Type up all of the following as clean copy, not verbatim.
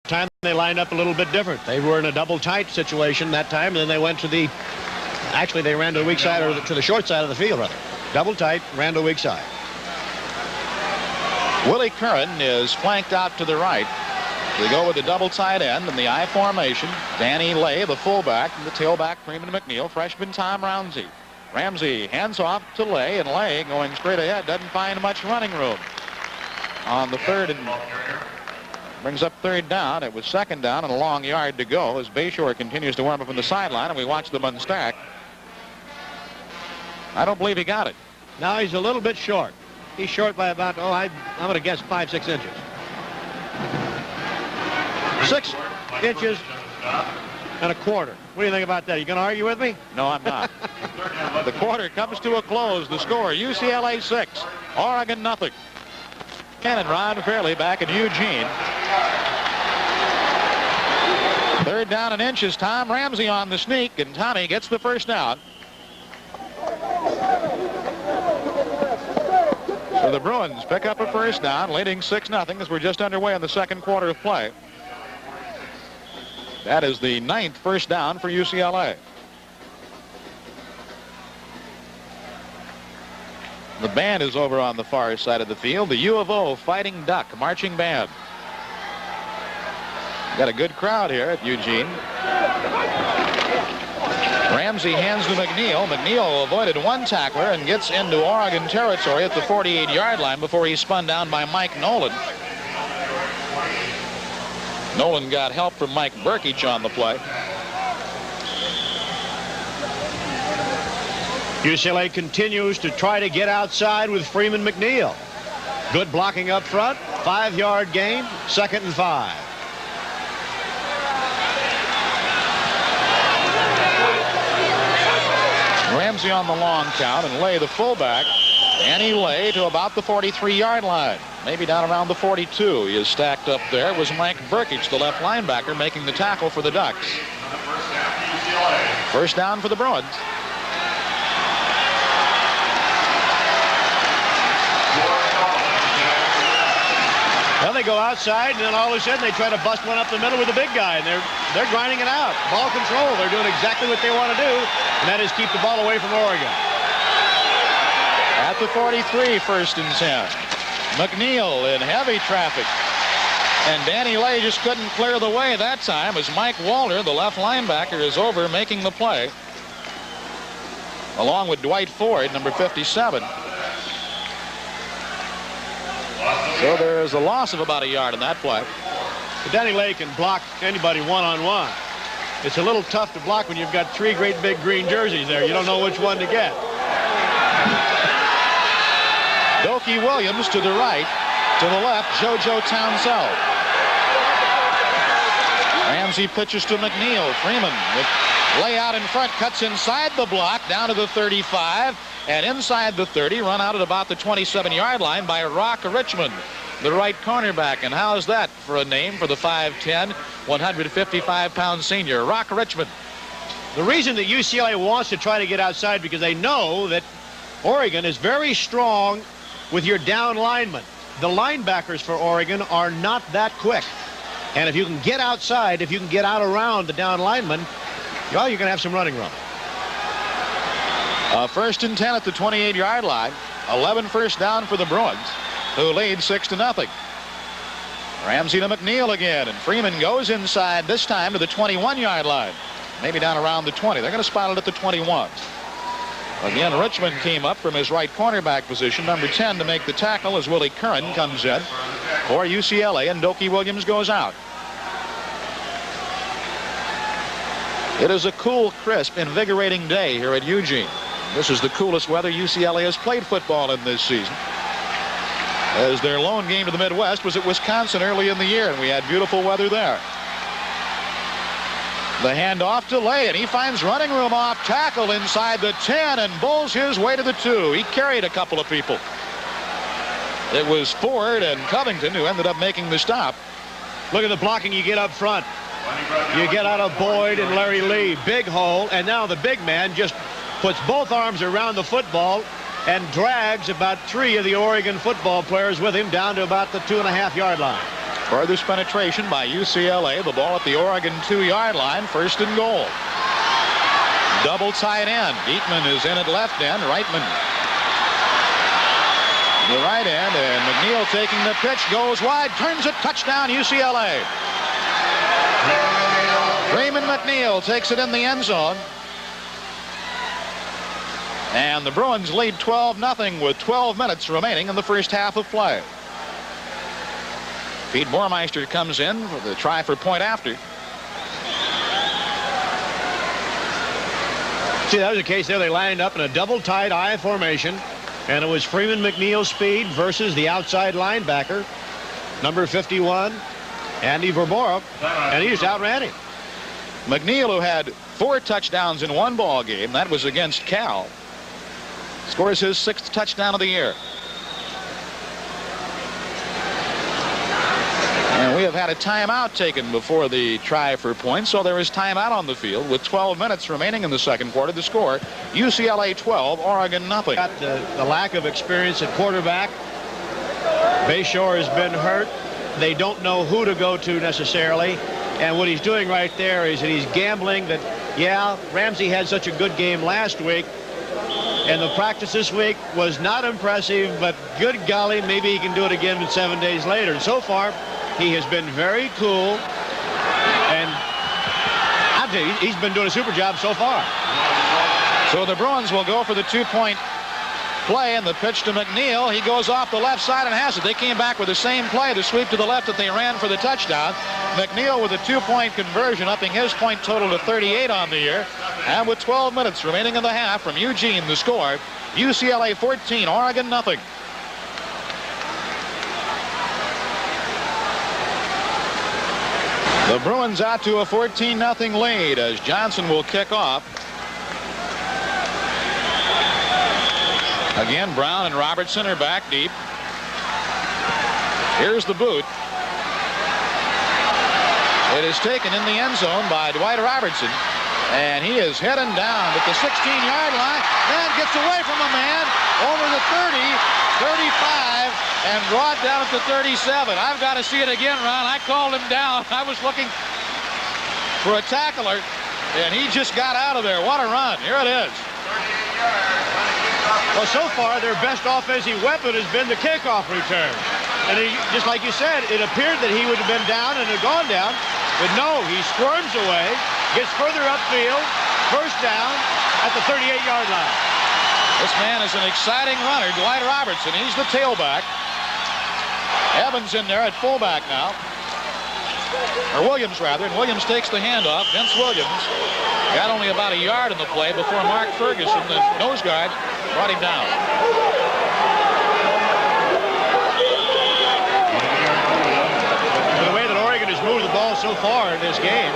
time they lined up a little bit different. They were in a double tight situation that time, and then they went to the, actually they ran to the weak side, or to the short side of the field rather. Double tight, ran to the weak side. Willie Curran is flanked out to the right. They go with the double tight end in the I formation. Danny Lay, the fullback, and the tailback Freeman McNeil. Freshman Tom Ramsey. Ramsey hands off to Lay, and Lay going straight ahead doesn't find much running room on the third, and brings up third down. It was second down and a long yard to go as Bayshore continues to warm up on the sideline, and we watch them unstack. I don't believe he got it. Now he's a little bit short. He's short by about, I'm going to guess 5-6 inches. 6 inches and a quarter. What do you think about that? You going to argue with me? No, I'm not. The quarter comes to a close. The score, UCLA 6, Oregon nothing. Ken and Ron Fairley back in Eugene. Third down and inches. Tom Ramsey on the sneak, and Tommy gets the first down. So the Bruins pick up a first down, leading 6-0 as we're just underway in the second quarter of play. That is the 9th first down for UCLA. The band is over on the far side of the field. The U of O Fighting Duck marching band. Got a good crowd here at Eugene. Ramsey hands to McNeil. McNeil avoided one tackler and gets into Oregon territory at the 48-yard line before he's spun down by Mike Nolan. Nolan got help from Mike Burkich on the play. UCLA continues to try to get outside with Freeman McNeil. Good blocking up front. 5-yard gain. 2nd and 5. Ramsey on the long count, and Lay the fullback. Danny Lay to about the 43-yard line. Maybe down around the 42. He is stacked up there. It was Mike Burkich, the left linebacker, making the tackle for the Ducks. First down for the Bruins. Well, they go outside, and then all of a sudden they try to bust one up the middle with the big guy, and they're grinding it out. Ball control. They're doing exactly what they want to do, and that is keep the ball away from Oregon. At the 43, 1st and 10. McNeil in heavy traffic. And Danny Lay just couldn't clear the way that time as Mike Walter, the left linebacker, is over making the play. Along with Dwight Ford, number 57. So there is a loss of about a yard in that play. But Danny Lay can block anybody one-on-one. It's a little tough to block when you've got 3 great big green jerseys there. You don't know which one to get. Dokie Williams to the right. To the left, JoJo Townsell. Ramsey pitches to McNeil. Freeman with layout in front, cuts inside the block down to the 35. And inside the 30, run out at about the 27-yard line by Rock Richmond, the right cornerback. And how's that for a name for the 5'10", 155-pound senior, Rock Richmond? The reason that UCLA wants to try to get outside because they know that Oregon is very strong with your down linemen. The linebackers for Oregon are not that quick. And if you can get outside, if you can get out around the down linemen, well, you're going to have some running room. 1st and 10 at the 28-yard line. 11 first down for the Bruins, who lead 6-0. Ramsey to McNeil again, and Freeman goes inside this time to the 21-yard line. Maybe down around the 20. They're going to spot it at the 21. Again, Richmond came up from his right cornerback position, number 10, to make the tackle as Willie Curran comes in for UCLA, and Dokie Williams goes out. It is a cool, crisp, invigorating day here at Eugene. This is the coolest weather UCLA has played football in this season, as their lone game to the Midwest was at Wisconsin early in the year, and we had beautiful weather there. The handoff to Lay, and he finds running room off tackle inside the 10 and bulls his way to the 2. He carried a couple of people. It was Ford and Covington who ended up making the stop. Look at the blocking you get up front. You get out of Boyd and Larry Lee. Big hole, and now the big man just puts both arms around the football and drags about 3 of the Oregon football players with him down to about the 2.5-yard line. Furthest penetration by UCLA. The ball at the Oregon 2-yard line. First and goal. Double tight end. Dietman is in at left end. Reitman the right end, and McNeil taking the pitch, goes wide, turns it, touchdown UCLA. Freeman McNeil takes it in the end zone. And the Bruins lead 12-0 with 12 minutes remaining in the first half of play. Pete Bormeister comes in for the try for point after. See, that was the case there. They lined up in a double tight I formation, and it was Freeman McNeil's speed versus the outside linebacker, number 51, Andy Verbora, and he just outran him. McNeil, who had 4 touchdowns in one ball game, that was against Cal, scores his 6th touchdown of the year. And we have had a timeout taken before the try for points, so there is timeout on the field with 12 minutes remaining in the second quarter. The score, UCLA 12, Oregon nothing. Got the lack of experience at quarterback. Bayshore has been hurt. They don't know who to go to necessarily. And what he's doing right there is that he's gambling that, yeah, Ramsey had such a good game last week, and the practice this week was not impressive, but good golly, maybe he can do it again 7 days later. And so far, he has been very cool, and I tell you, he's been doing a super job so far. So the Bruins will go for the 2-point play, and the pitch to McNeil. He goes off the left side and has it. They came back with the same play, the sweep to the left that they ran for the touchdown. McNeil with a 2-point conversion, upping his point total to 38 on the year. And with 12 minutes remaining in the half, from Eugene, the score, UCLA 14, Oregon nothing. The Bruins out to a 14-0 lead as Johnson will kick off. Again, Brown and Robertson are back deep. Here's the boot. It is taken in the end zone by Dwight Robertson, and he is heading down at the 16-yard line, then gets away from a man over the 30, 35, and brought down at the 37. I've got to see it again, Ron. I called him down. I was looking for a tackler, and he just got out of there. What a run. Here it is. Well, so far, their best offensive weapon has been the kickoff return. And he, just like you said, it appeared that he would have been down and had gone down. But no, he squirms away, gets further upfield, first down at the 38-yard line. This man is an exciting runner, Dwight Robertson. He's the tailback. Evans in there at fullback now. Or Williams, rather. And Williams takes the handoff. Vince Williams got only about a yard in the play before Mark Ferguson, the nose guard, brought him down. The way that Oregon has moved the ball so far in this game,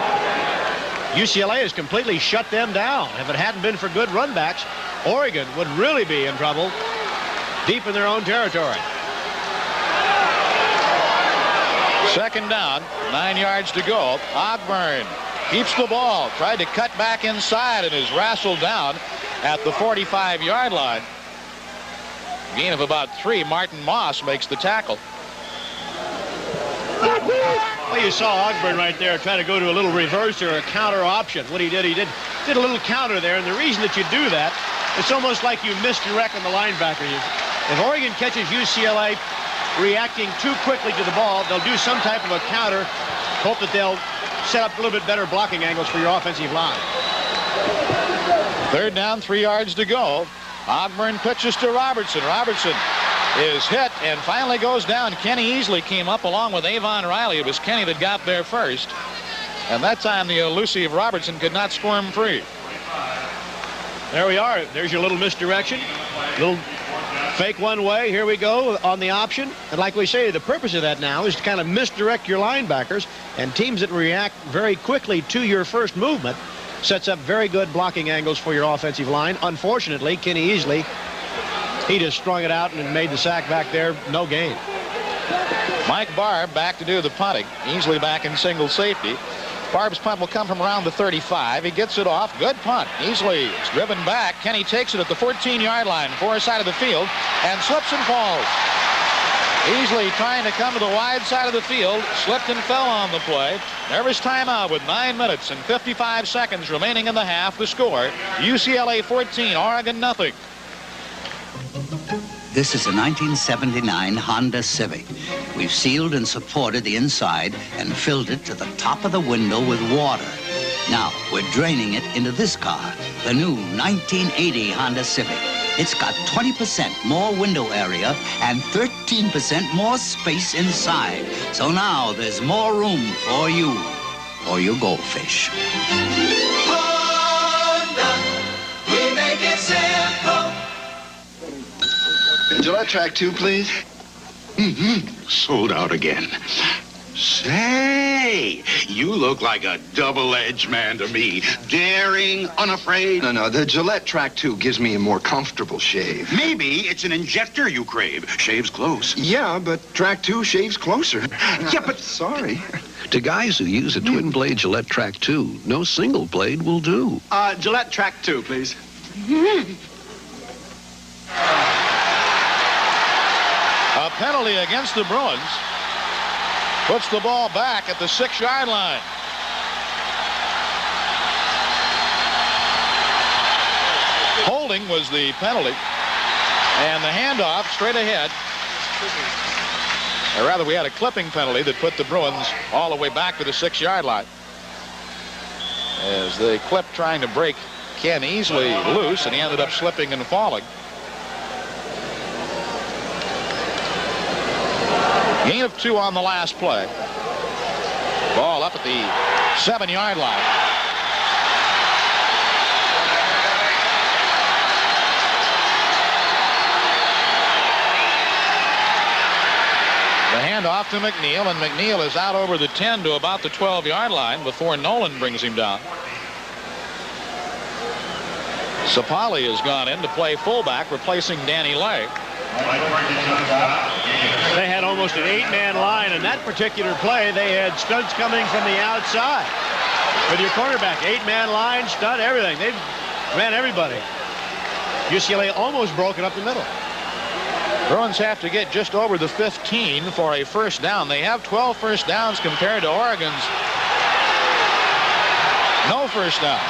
UCLA has completely shut them down. If it hadn't been for good run backs, Oregon would really be in trouble deep in their own territory. Second down, 9 yards to go. Ogburn keeps the ball, tried to cut back inside and is wrestled down at the 45-yard line. Gain of about 3. Martin Moss makes the tackle. Well, you saw Ogburn right there try to go to a little reverse or a counter option. What he did a little counter there, and the reason that you do that, it's almost like you misdirect on the linebacker. If Oregon catches UCLA reacting too quickly to the ball, they'll do some type of a counter, hope that they'll set up a little bit better blocking angles for your offensive line. Third down, 3 yards to go. Ogburn pitches to Robertson. Robertson is hit and finally goes down. Kenny Easley came up along with Avon Riley. It was Kenny that got there first. And that time the elusive Robertson could not squirm free. There we are. There's your little misdirection. Little fake one way. Here we go on the option. And like we say, the purpose of that now is to kind of misdirect your linebackers, and teams that react very quickly to your first movement sets up very good blocking angles for your offensive line. Unfortunately, Kenny Easley, he just strung it out and made the sack back there. No gain. Mike Barb back to do the punting. Easley back in single safety. Barb's punt will come from around the 35. He gets it off. Good punt. Easley is driven back. Kenny takes it at the 14-yard line, far side of the field, and slips and falls. Easily trying to come to the wide side of the field. Slipped and fell on the play. Nervous timeout with 9 minutes and 55 seconds remaining in the half. The score, UCLA 14, Oregon nothing. This is a 1979 Honda Civic. We've sealed and supported the inside and filled it to the top of the window with water. Now, we're draining it into this car, the new 1980 Honda Civic. It's got 20% more window area and 13% more space inside. So now there's more room for you or your goldfish. Honda, we make it simple. Gillette Track 2, please. Sold out again. Say, you look like a double-edged man to me. Daring, unafraid. No, the Gillette Track 2 gives me a more comfortable shave. Maybe it's an injector you crave. Shaves close. Yeah, but Track 2 shaves closer. Yeah, but... Sorry. To guys who use a twin-blade Gillette Track 2, no single blade will do. Gillette Track 2, please. A penalty against the Bruins. Puts the ball back at the 6-yard line. Holding was the penalty. And the handoff straight ahead. Or rather, we had a clipping penalty that put the Bruins all the way back to the 6-yard line. As they clipped trying to break Ken easily loose, and he ended up slipping and falling. Gain of 2 on the last play. Ball up at the 7-yard line. The handoff to McNeil, and McNeil is out over the 10 to about the 12-yard line before Nolan brings him down. Sapali has gone in to play fullback, replacing Danny Lay. They had almost an 8-man line in that particular play. They had stunts coming from the outside. With your cornerback, 8-man line, stunt, everything. They ran everybody. UCLA almost broke it up the middle. Bruins have to get just over the 15 for a first down. They have 12 first downs compared to Oregon's no first downs.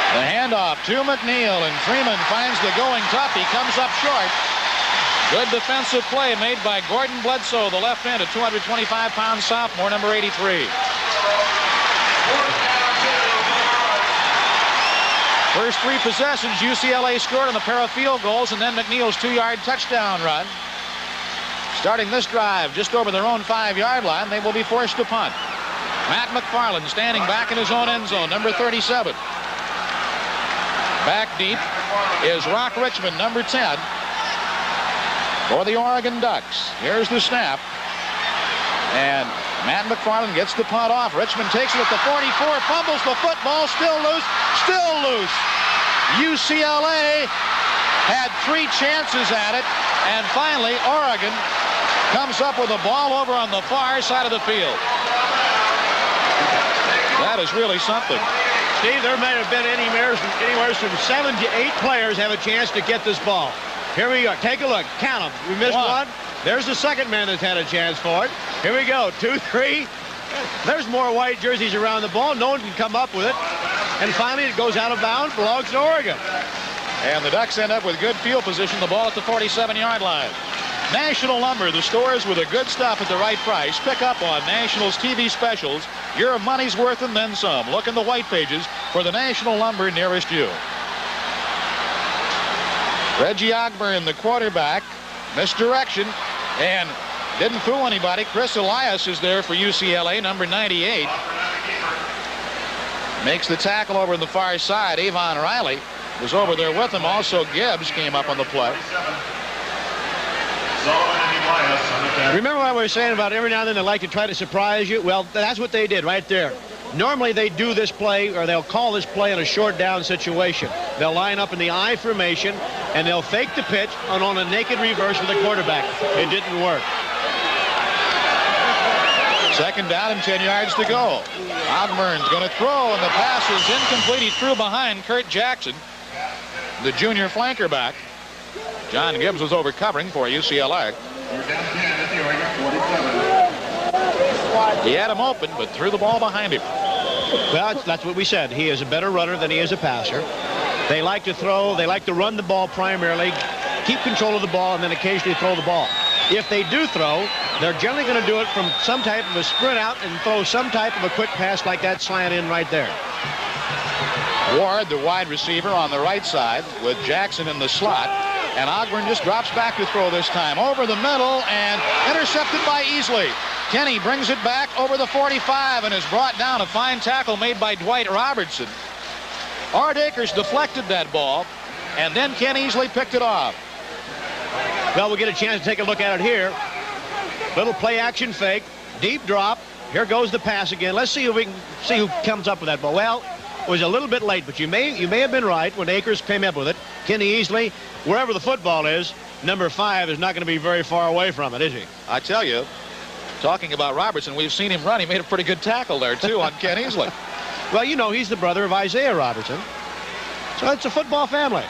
The handoff to McNeil, and Freeman finds the going tough. He comes up short. Good defensive play made by Gordon Bledsoe, the left end, a 225-pound sophomore, number 83. First 3 possessions, UCLA scored on a pair of field goals, and then McNeil's 2-yard touchdown run. Starting this drive just over their own 5-yard line, they will be forced to punt. Matt McFarland standing back in his own end zone, number 37. Back deep is Rock Richmond, number 10, for the Oregon Ducks. Here's the snap. And Matt McFarland gets the punt off. Richmond takes it at the 44, fumbles the football, still loose, still loose. UCLA had 3 chances at it, and finally Oregon comes up with a ball over on the far side of the field. That is really something. Steve, there may have been anywhere from 7 to 8 players have a chance to get this ball. Here we go. Take a look. Count them. We missed one. There's the second man that's had a chance for it. Here we go. 2, 3. There's more white jerseys around the ball. No one can come up with it. And finally, it goes out of bounds. Belongs to Oregon. And the Ducks end up with good field position. The ball at the 47-yard line. National Lumber, the stores with the good stuff at the right price. Pick up on National's TV specials. Your money's worth and then some. Look in the white pages for the National Lumber nearest you. Reggie Ogburn, the quarterback, misdirection and didn't fool anybody. Chris Elias is there for UCLA, number 98. Makes the tackle over on the far side. Avon Riley was over there with him. Also, Gibbs came up on the play. Remember what we were saying about every now and then they like to try to surprise you? Well, that's what they did right there. Normally they do this play, or they'll call this play in a short down situation. They'll line up in the I formation, and they'll fake the pitch and on a naked reverse with the quarterback. It didn't work. Second down and 10 yards to go. Ogburn's going to throw, and the pass is incomplete. He threw behind Kurt Jackson, the junior flanker back. John Gibbs was over covering for UCLA. He had him open, but threw the ball behind him. Well, that's what we said. He is a better runner than he is a passer. They like to throw. They like to run the ball primarily, keep control of the ball, and then occasionally throw the ball. If they do throw, they're generally going to do it from some type of a sprint out and throw some type of a quick pass like that slant in right there. Ward, the wide receiver, on the right side with Jackson in the slot. And Ogburn just drops back to throw this time. Over the middle and intercepted by Easley. Kenny brings it back over the 45 and is brought down. A fine tackle made by Dwight Robertson. Art Akers deflected that ball, and then Ken Easley picked it off. Well, we'll get a chance to take a look at it here. Little play action fake, deep drop. Here goes the pass again. Let's see if we can see who comes up with that ball. Well, it was a little bit late, but you may have been right when Akers came up with it. Kenny Easley, wherever the football is, number 5 is not going to be very far away from it, is he? I tell you, talking about Robertson, we've seen him run. He made a pretty good tackle there, too, on Ken Easley. Well, you know, he's the brother of Isaiah Robertson. So it's a football family.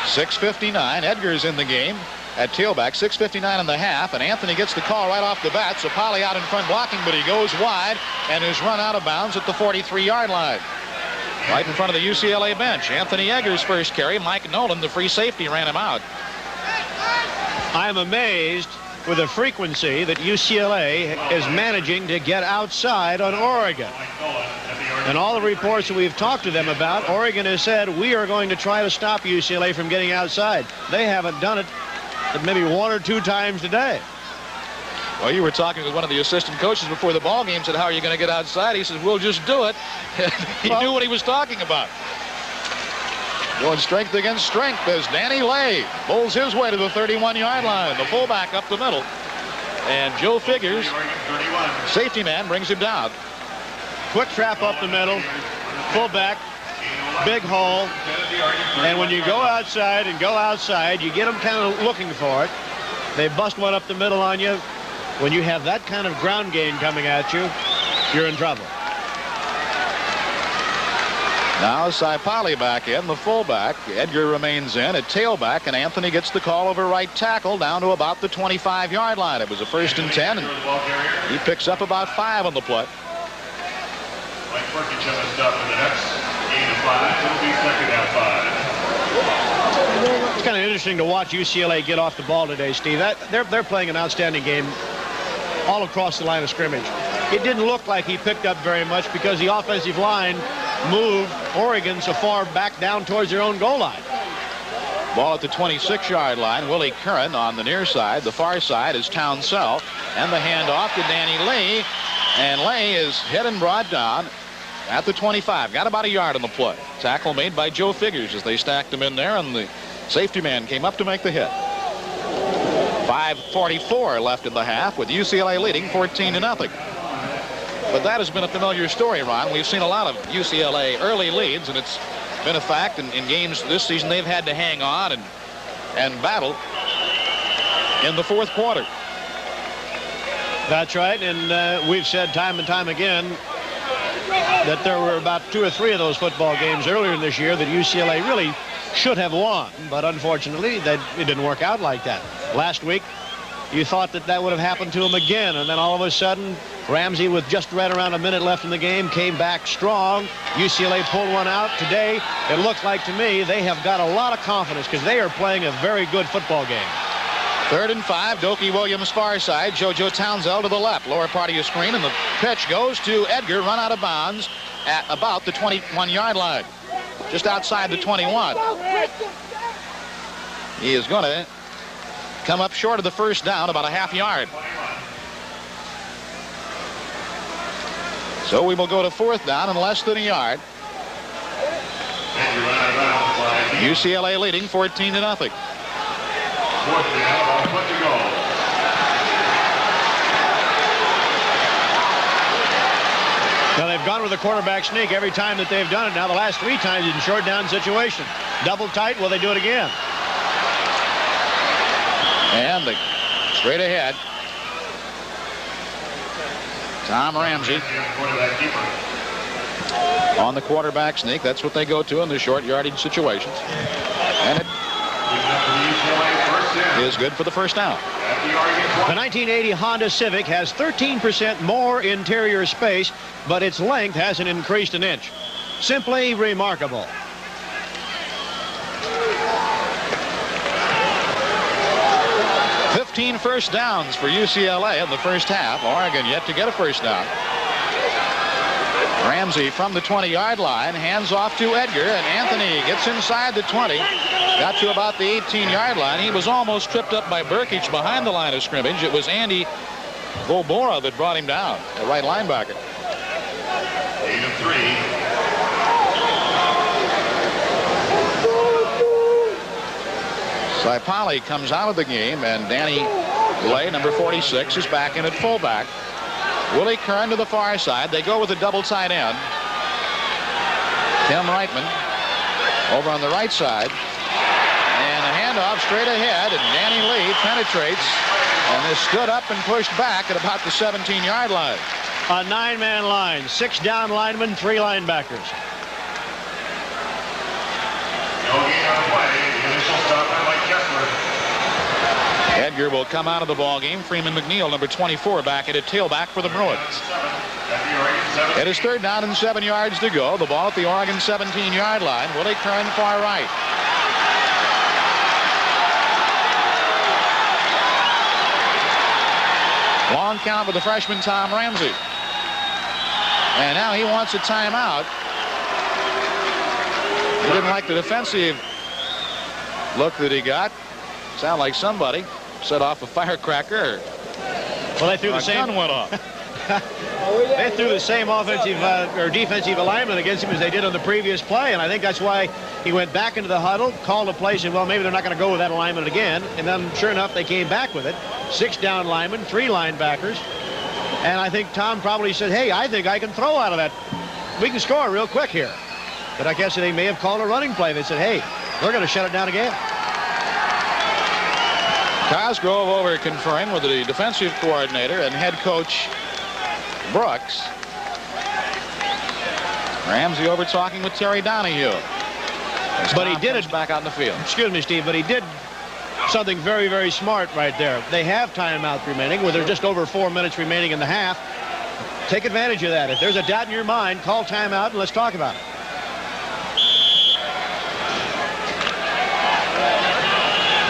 6:59. Edgar's in the game at tailback. 6:59 in the half, and Anthony gets the call right off the bat. So Polly out in front blocking, but he goes wide and is run out of bounds at the 43-yard line. Right in front of the UCLA bench. Anthony Eggers' first carry. Mike Nolan, the free safety, ran him out. I'm amazed with the frequency that UCLA is managing to get outside on Oregon. And all the reports that we've talked to them about, Oregon has said, we are going to try to stop UCLA from getting outside. They haven't done it but maybe 1 or 2 times today. Well, you were talking with one of the assistant coaches before the ball game, said, how are you going to get outside? He says, we'll just do it. He knew what he was talking about. Going strength against strength as Danny Lay bowls his way to the 31-yard line. The fullback up the middle. And Joe Figures, safety man, brings him down. Quick trap up the middle, fullback, big hole. And when you go outside, you get them kind of looking for it. They bust one up the middle on you. When you have that kind of ground game coming at you, you're in trouble. Now Saipali back in, the fullback. Edgar remains in at tailback, and Anthony gets the call over right tackle down to about the 25-yard line. It was a 1st and 10, and he picks up about 5 on the play. It's kind of interesting to watch UCLA get off the ball today, Steve. They're playing an outstanding game all across the line of scrimmage. It didn't look like he picked up very much because the offensive line moved Oregon so far back down towards their own goal line. Ball at the 26-yard line. Willie Curran on the near side. The far side is Townsell. And the handoff to Danny Lee. And Lay is hit and brought down at the 25. Got about a yard on the play. Tackle made by Joe Figures as they stacked him in there, and the safety man came up to make the hit. 5:44 left in the half with UCLA leading 14-0. But that has been a familiar story, Ron. We've seen a lot of UCLA early leads, and it's been a fact in games this season they've had to hang on and battle in the 4th quarter. That's right, and we've said time and time again that there were about 2 or 3 of those football games earlier in this year that UCLA really should have won, but unfortunately it didn't work out like that. Last week you thought that would have happened to them again, and then all of a sudden Ramsey, with just right around a minute left in the game, came back strong. UCLA pulled one out. Today it looks like to me they have got a lot of confidence because they are playing a very good football game. 3rd and 5. Dokie Williams far side. JoJo Townsell to the left. Lower part of your screen, and the pitch goes to Edgar, run out of bounds at about the 21-yard line. Just outside the 21. He is going to come up short of the first down, about a half yard. So we will go to 4th down and less than a yard. UCLA leading 14-0. Now they've gone with a quarterback sneak every time that they've done it. Now the last 3 times in short down situation. Double tight, will they do it again? And straight ahead. Tom Ramsey on the quarterback sneak. That's what they go to in the short yardage situations. And is good for the first down. The 1980 Honda Civic has 13% more interior space, but its length hasn't increased an inch. Simply remarkable. First downs for UCLA in the first half. Oregon yet to get a first down. Ramsey from the 20-yard line, hands off to Edgar, and Anthony gets inside the 20. Got to about the 18-yard line. He was almost tripped up by Burkich behind the line of scrimmage. It was Andy Volbora that brought him down, the right linebacker. 8-3. Saipali comes out of the game, and Danny Lay, number 46, is back in at fullback. Willie Kern to the far side. They go with a double tight end. Tim Reitman over on the right side. And a handoff straight ahead, and Danny Lee penetrates and is stood up and pushed back at about the 17-yard line. A 9-man line, 6 down linemen, 3 linebackers. No gain on the play. The initial stop by Mike Kessler. Edgar will come out of the ball game. Freeman McNeil, number 24, back at a tailback for the Bruins. It is 3rd down and 7 yards to go. The ball at the Oregon 17-yard line. Willie Kern far right. Long count with the freshman Tom Ramsey. And now he wants a timeout. He didn't like the defensive look that he got. Sound like somebody set off a firecracker. Well, they threw the same. Gun went off. They threw the same offensive or defensive alignment against him as they did on the previous play, and I think that's why he went back into the huddle, called a play, said, well, maybe they're not going to go with that alignment again. And then, sure enough, they came back with it. 6 down linemen, 3 linebackers. And I think Tom probably said, hey, I think I can throw out of that. We can score real quick here. But I guess they may have called a running play. They said, hey, we're going to shut it down again. Cosgrove over conferring with the defensive coordinator and head coach Brooks. Ramsey over talking with Terry Donahue. But he did it back out in the field. Excuse me, Steve, but he did something very, very smart right there. They have timeout remaining, where there's just over 4 minutes remaining in the half. Take advantage of that. If there's a doubt in your mind, call timeout and let's talk about it.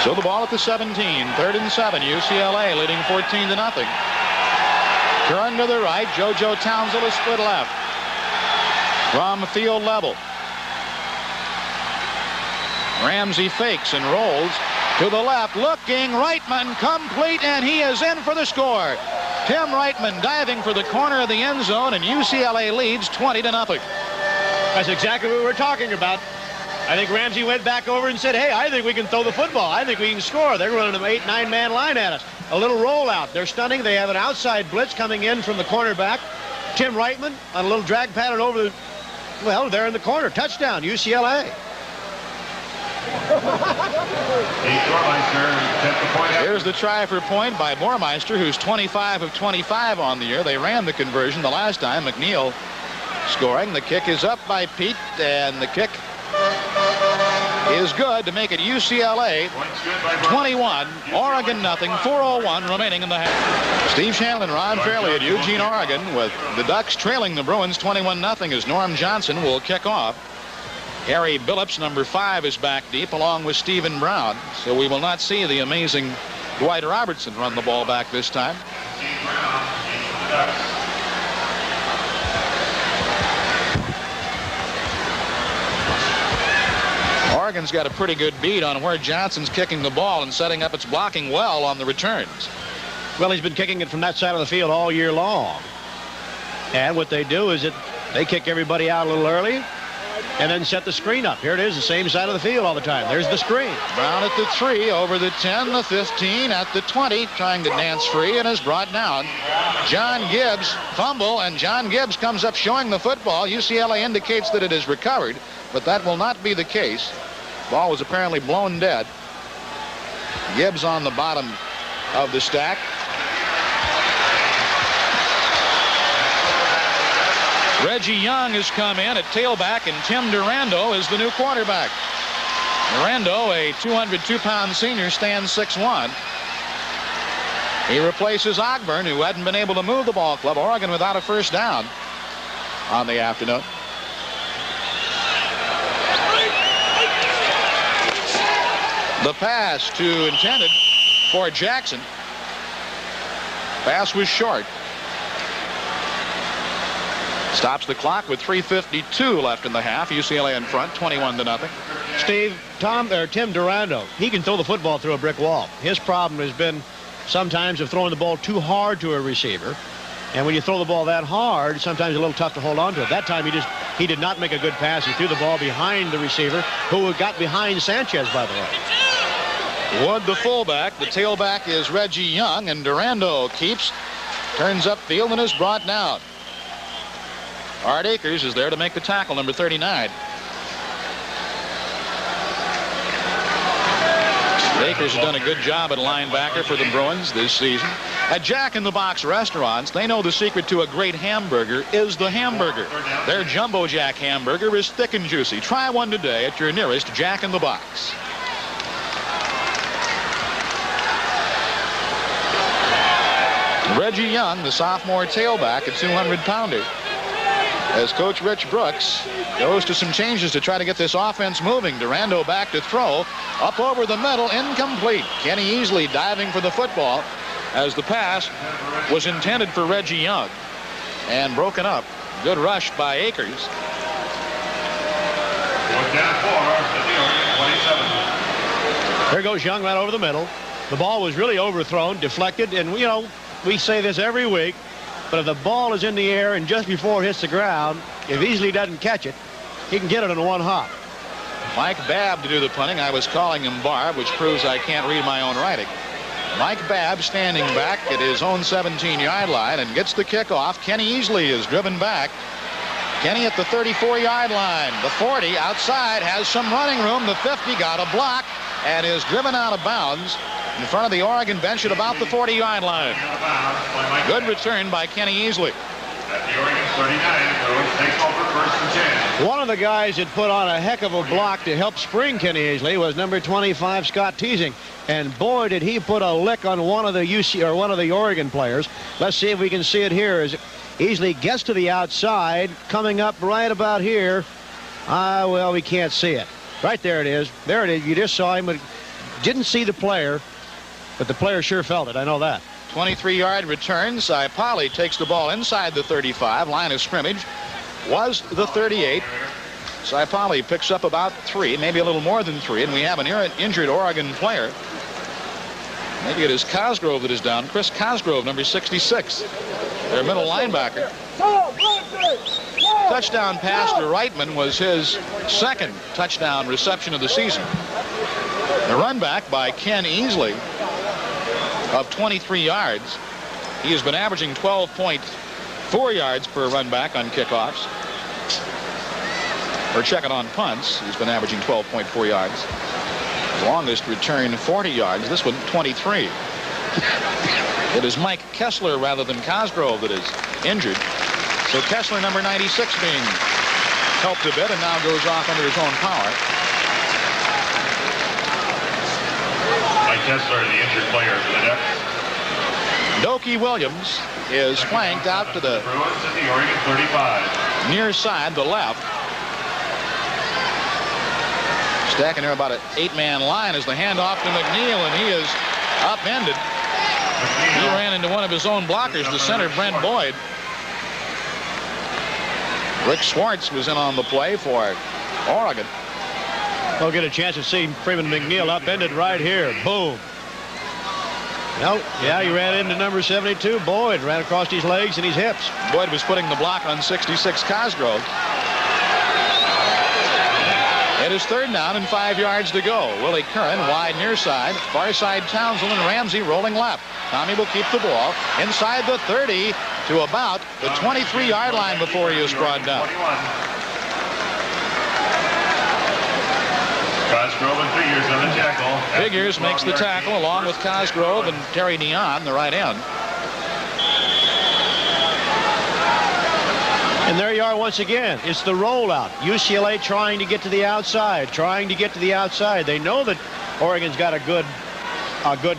So the ball at the 17, 3rd and 7. UCLA leading 14-0. Kern to the right. JoJo Townsend is split left. From field level. Ramsey fakes and rolls to the left. Looking, Reitman complete, and he is in for the score. Tim Reitman diving for the corner of the end zone, and UCLA leads 20-0. That's exactly what we were talking about. I think Ramsey went back over and said, hey, I think we can throw the football. I think we can score. They're running an 8-9-man line at us. A little rollout. They're stunning. They have an outside blitz coming in from the cornerback. Tim Reitman on a little drag pattern over the, well, they're in the corner. Touchdown, UCLA. Here's the try for point by Bormeister, who's 25 of 25 on the year. They ran the conversion the last time. McNeil scoring. The kick is up by Pete, and the kick is good to make it UCLA 21, Oregon nothing, 4:01 remaining in the half. Steve Shanlon, Ron Fairley at Eugene, Oregon, with the Ducks trailing the Bruins 21-0 as Norm Johnson will kick off. Harry Billups, number 5, is back deep along with Stephen Brown. So we will not see the amazing Dwight Robertson run the ball back this time. Oregon's got a pretty good beat on where Johnson's kicking the ball and setting up its blocking well on the returns. Well, he's been kicking it from that side of the field all year long. And what they do is they kick everybody out a little early and then set the screen up. Here it is, the same side of the field all the time. There's the screen. Brown at the 3, over the 10, the 15, at the 20, trying to dance free and is brought down. John Gibbs fumble, and John Gibbs comes up showing the football. UCLA indicates that it is recovered, but that will not be the case. Ball was apparently blown dead. Gibbs on the bottom of the stack. Reggie Young has come in at tailback, and Tim Durando is the new quarterback. Durando, a 202-pound senior, stands 6'1". He replaces Ogburn, who hadn't been able to move the ball club. Oregon without a first down on the afternoon. The pass to intended for Jackson. Pass was short. Stops the clock with 3:52 left in the half. UCLA in front, 21-0. Steve, Tim Durando, he can throw the football through a brick wall. His problem has been sometimes of throwing the ball too hard to a receiver. And when you throw the ball that hard, sometimes it's a little tough to hold on to it. That time he did not make a good pass. He threw the ball behind the receiver, who got behind Sanchez, by the way. Wood, the fullback. The tailback is Reggie Young, and Durando keeps, turns upfield, and is brought down. Art Akers is there to make the tackle, number 39. Akers has done a good job at linebacker for the Bruins this season. At Jack in the Box restaurants, they know the secret to a great hamburger is the hamburger. Their Jumbo Jack hamburger is thick and juicy. Try one today at your nearest Jack in the Box. Reggie Young, the sophomore tailback, a 200-pounder. As Coach Rich Brooks goes to some changes to try to get this offense moving. Durando back to throw. Up over the middle, incomplete. Kenny Easley diving for the football as the pass was intended for Reggie Young and broken up. Good rush by Akers. Here goes Young right over the middle. The ball was really overthrown, deflected, and you know, we say this every week, but if the ball is in the air and just before it hits the ground, if Easley doesn't catch it, he can get it in one hop. Mike Babb to do the punting. I was calling him Barb, which proves I can't read my own writing. Mike Babb standing back at his own 17-yard line and gets the kickoff. Kenny Easley is driven back. Kenny at the 34-yard line. The 40 outside has some running room. The 50 got a block and is driven out of bounds in front of the Oregon bench at about the 40-yard line. Good return by Kenny Easley. At the Oregon 39, Bruins take over first and 10. One of the guys that put on a heck of a block to help spring Kenny Easley was number 25, Scott Teasing. And boy, did he put a lick on one of the Oregon players. Let's see if we can see it here as Easley gets to the outside, coming up right about here. Well, we can't see it. Right there it is. There it is. You just saw him, but didn't see the player, but the player sure felt it. I know that. 23-yard return. Saipali takes the ball inside the 35. Line of scrimmage was the 38. Saipali picks up about 3, maybe a little more than 3, and we have an injured Oregon player. Maybe it is Cosgrove that is down. Chris Cosgrove, number 66, their middle linebacker. Touchdown pass to Reitman was his second touchdown reception of the season. The run back by Ken Easley of 23 yards. He has been averaging 12.4 yards per run back on kickoffs. Or check it on punts. He's been averaging 12.4 yards. Longest return 40 yards. This one 23. It is Mike Kessler rather than Cosgrove that is injured. So Kessler, number 96, being helped a bit and now goes off under his own power. Mike Kessler, the injured player for the Ducks. Dokie Williams is flanked out to the Bruins at the Oregon 35. near side, the left. Stacking there about an 8-man line as the handoff to McNeil, and he is upended. He ran into one of his own blockers, the center, Brent Boyd. Rick Swartz was in on the play for Oregon. We'll get a chance to see Freeman McNeil upended right here. Boom. No, yeah, he ran into number 72, Boyd. Ran across his legs and his hips. Boyd was putting the block on 66, Cosgrove. It is third down and 5 yards to go. Willie Curran wide near side. Far side Townsend and Ramsey rolling left. Tommy will keep the ball inside the 30 to about the 23-yard line before he is brought down. Cosgrove and Figures on the tackle. Figures makes the tackle along with Cosgrove and Terry Dion, the right end. And there you are once again. It's the rollout. UCLA trying to get to the outside, They know that Oregon's got a good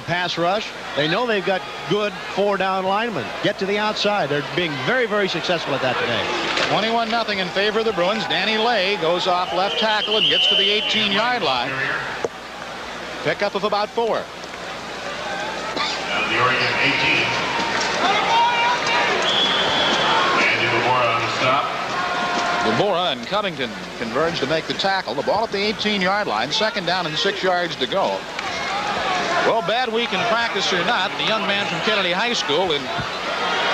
pass rush. They know they've got good 4-down linemen. Get to the outside. They're being very, very successful at that today. 21-0 in favor of the Bruins. Danny Lay goes off left tackle and gets to the 18-yard line. Pickup of about 4. Out of the Oregon 18. Andy Labora on the stop. Labora and Covington converge to make the tackle. The ball at the 18-yard line. 2nd down and 6 yards to go. Well, bad week in practice or not, the young man from Kennedy High School in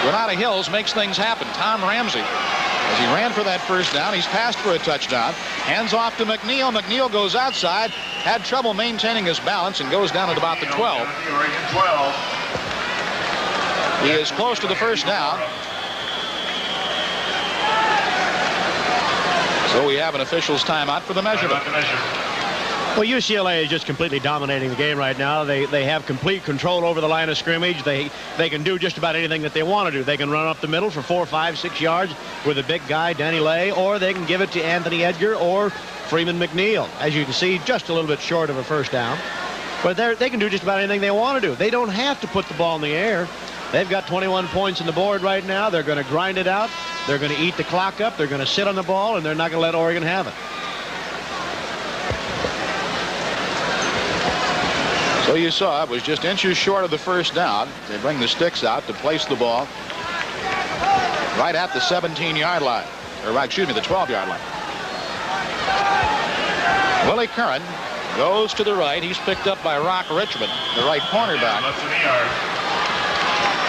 Granada Hills makes things happen. Tom Ramsey, as he ran for that 1st down, he's passed for a touchdown. Hands off to McNeil. McNeil goes outside, had trouble maintaining his balance, and goes down at about the 12. Oregon 12. He is close to the 1st down. So we have an official's timeout for the measurement. Well, UCLA is just completely dominating the game right now. They have complete control over the line of scrimmage. They can do just about anything that they want to do. They can run up the middle for 4, 5, 6 yards with a big guy, Danny Lay, or they can give it to Anthony Edgar or Freeman McNeil. As you can see, just a little bit short of a 1st down. But they can do just about anything they want to do. They don't have to put the ball in the air. They've got 21 points on the board right now. They're going to grind it out. They're going to eat the clock up. They're going to sit on the ball, and they're not going to let Oregon have it. So you saw it was just inches short of the 1st down. They bring the sticks out to place the ball right at the 17-yard line. Or, excuse me, the 12-yard line. Willie Curran goes to the right. He's picked up by Rock Richmond, the right cornerback.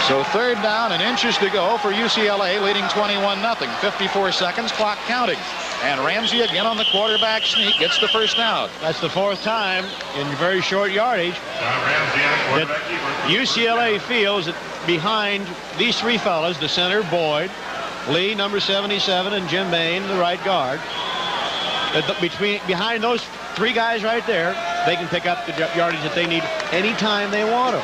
So 3rd down and inches to go for UCLA, leading 21-0. 54 seconds, clock counting. And Ramsey again on the quarterback sneak, gets the 1st down. That's the 4th time in very short yardage that UCLA feels that behind these 3 fellas, the center, Boyd, Lee, number 77, and Jim Bain, the right guard, behind those 3 guys right there, they can pick up the yardage that they need anytime they want to.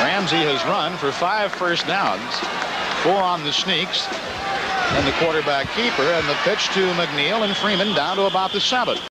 Ramsey has run for 5 1st downs, 4 on the sneaks, and the quarterback keeper, and the pitch to McNeil and Freeman down to about the 7.